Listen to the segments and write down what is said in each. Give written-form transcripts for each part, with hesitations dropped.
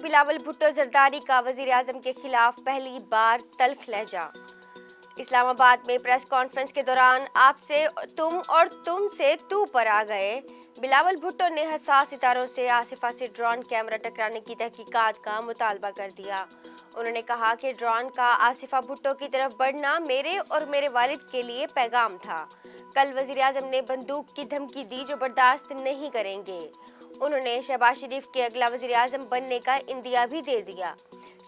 बिलावल भुट्टो जरदारी का वजीर आजम के खिलाफ पहली बार तल्ख लहजा। इस्लामाबाद में प्रेस कॉन्फ्रेंस के दौरान आपसे तुम और तुम से तू पर आ गए। बिलावल भुट्टो ने हसास सितारों से आसिफा से ड्रोन कैमरा टकराने की तहकीकात का मुतालबा कर दिया। उन्होंने कहा कि ड्रोन का आसिफा भुट्टो की तरफ बढ़ना मेरे और मेरे वालिद के लिए पैगाम था। कल वजीर आजम ने बंदूक की धमकी दी जो बर्दाश्त नहीं करेंगे। उन्होंने शहबाज शरीफ के अगला वजीर आजम बनने का इंदिया भी दे दिया।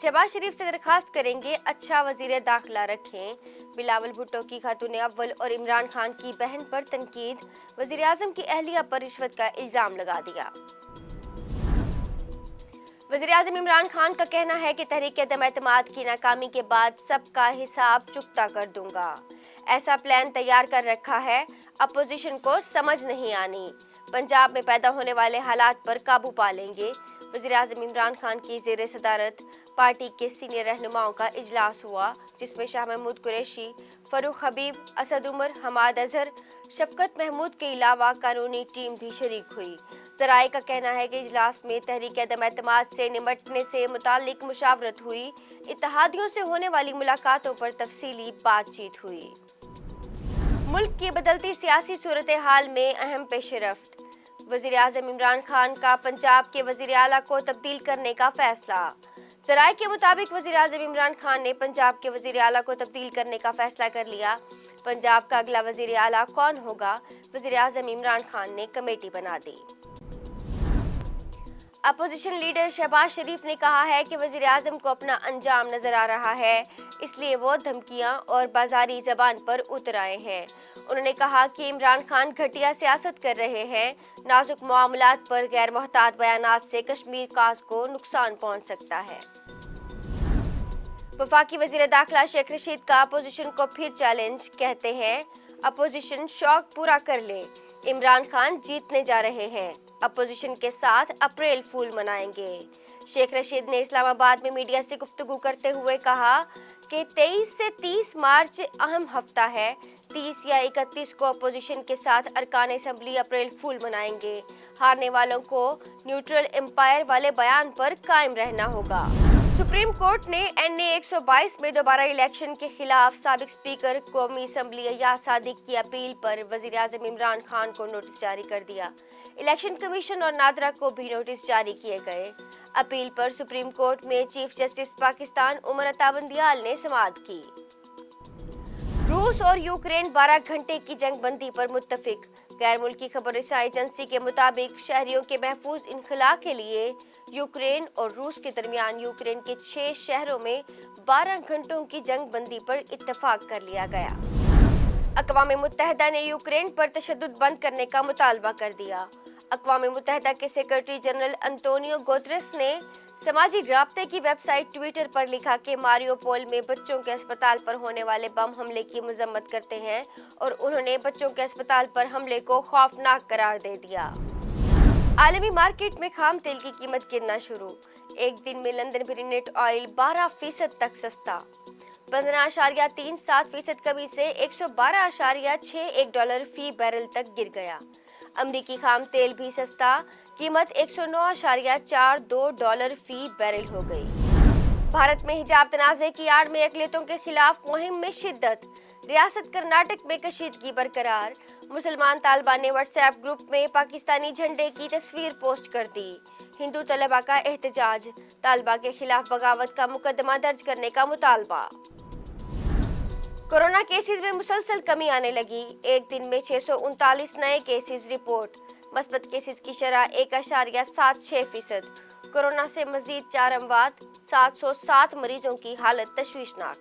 शहबाज शरीफ से दरखास्त करेंगे अच्छा वजीर दाखिला रखें। बिलावल भुट्टो की खातून अव्वल और इमरान खान की बहन पर तनकीद। वजीर आजम की अहलिया पर रिश्वत का इल्जाम लगा दिया। वजीर आजम इमरान खान का कहना है कि तहरीक अदम एतमाद की नाकामी के बाद सबका हिसाब चुकता कर दूंगा। ऐसा प्लान तैयार कर रखा है, अपोजिशन को समझ नहीं आनी। पंजाब में पैदा होने वाले हालात पर काबू पा लेंगे। वज़ीर आज़म इमरान खान की ज़ेर सदारत पार्टी के सीनियर रहनुमाओं का इजलास हुआ, जिसमें शाह महमूद कुरैशी, फरूख हबीब, असद उमर, हमाद अजहर, शफकत महमूद के अलावा कानूनी टीम भी शरीक हुई। ज़राए का कहना है कि इजलास में तहरीक अदम एतमाद से निमटने से मुतालिक मुशावरत हुई। इत्तेहादियों से होने वाली मुलाकातों पर तफसीली बातचीत हुई। मुल्क की बदलती सियासी सूरत हाल में अहम पेशरफ्त। वज़ीर आज़म इमरान खान का पंजाब के वज़ीर आला को तब्दील करने का फैसला। ज़राए के मुताबिक वज़ीर आज़म इमरान खान ने पंजाब के वज़ीर आला को तब्दील करने का फैसला कर लिया। पंजाब का अगला वज़ीर आला कौन होगा, वज़ीर आज़म इमरान खान ने कमेटी बना दी। अपोजिशन लीडर शहबाज शरीफ ने कहा है कि वज़ीर आज़म को अपना अंजाम नजर आ रहा है, इसलिए वो धमकियां और बाजारी जबान पर उतर आए हैं। उन्होंने कहा कि इमरान खान घटिया सियासत कर रहे हैं। नाजुक मामलात पर गैर मोहतात बयानात से कश्मीर काज को नुकसान पहुंच सकता है। वफाकी वज़ीर दाखिला शेख रशीद का अपोजिशन को फिर चैलेंज, कहते हैं अपोजिशन शौक पूरा कर ले, इमरान खान जीतने जा रहे हैं, अपोजिशन के साथ अप्रैल फूल मनाएंगे। शेख रशीद ने इस्लामाबाद में मीडिया से गुफ्तगू करते हुए कहा कि 23 से 30 मार्च अहम हफ्ता है। 30 या 31 को अपोजिशन के साथ अरकान असम्बली अप्रैल फूल मनाएंगे। हारने वालों को न्यूट्रल एम्पायर वाले बयान पर कायम रहना होगा। सुप्रीम कोर्ट ने NA 122 में दोबारा इलेक्शन के खिलाफ साबिक स्पीकर कौमी असम्बली अय्याज सादिक की अपील पर वज़ीर आज़म इमरान खान को नोटिस जारी कर दिया। इलेक्शन कमीशन और नादरा को भी नोटिस जारी किए गए। अपील पर सुप्रीम कोर्ट में चीफ जस्टिस पाकिस्तान उमर अता बंदियाल ने समाअत की। रूस और यूक्रेन 12 घंटे की जंग बंदी पर मुत्तफिक। गैर मुल्की खबर रसाई एजेंसी के मुताबिक शहरियों के महफूज इनखला के लिए यूक्रेन और रूस के दरमियान यूक्रेन के 6 शहरों में 12 घंटों की जंग बंदी पर इत्तफाक कर लिया गया। अक़वाम मुत्तहिदा ने यूक्रेन पर तशद्दुद बंद करने का मुतालबा कर दिया। अक़वाम मुत्तहिदा के सेक्रेटरी जनरल अंतोनियो गुतेरेस ने समाजी राब्ते की वेबसाइट ट्विटर पर लिखा कि मारियोपोल में बच्चों के अस्पताल पर होने वाले बम हमले की मजम्मत करते हैं और उन्होंने बच्चों के अस्पताल पर हमले को खौफनाक करार दे दिया। आलमी मार्केट में खाम तेल की कीमत गिरना शुरू। एक दिन में लंदन ब्रेंट ऑयल 12% तक सस्ता। 15.37% कमी से $112.61 फी बैरल तक गिर गया। अमरीकी खाम तेल भी सस्ता, कीमत $109.42 फी बैरल हो गई। भारत में हिजाब तनाज़े की आड़ में अक़लियतों के खिलाफ मुहिम में शिद्दत। रियासत कर्नाटक में कशीदगी बरकरार। मुसलमान तालिबा ने व्हाट्सएप ग्रुप में पाकिस्तानी झंडे की तस्वीर पोस्ट कर दी। हिंदू तलबा का एहतजाज, तालिबा के खिलाफ बगावत का मुकदमा दर्ज करने का मुतालबा। कोरोना केसेस में मुसलसल कमी आने लगी। एक दिन में 639 नए केसेस रिपोर्ट। मस्बत केसेस की शरह 1.76%। कोरोना से मजीद 4 अमवात, 707 मरीजों की हालत तशवीशनाक।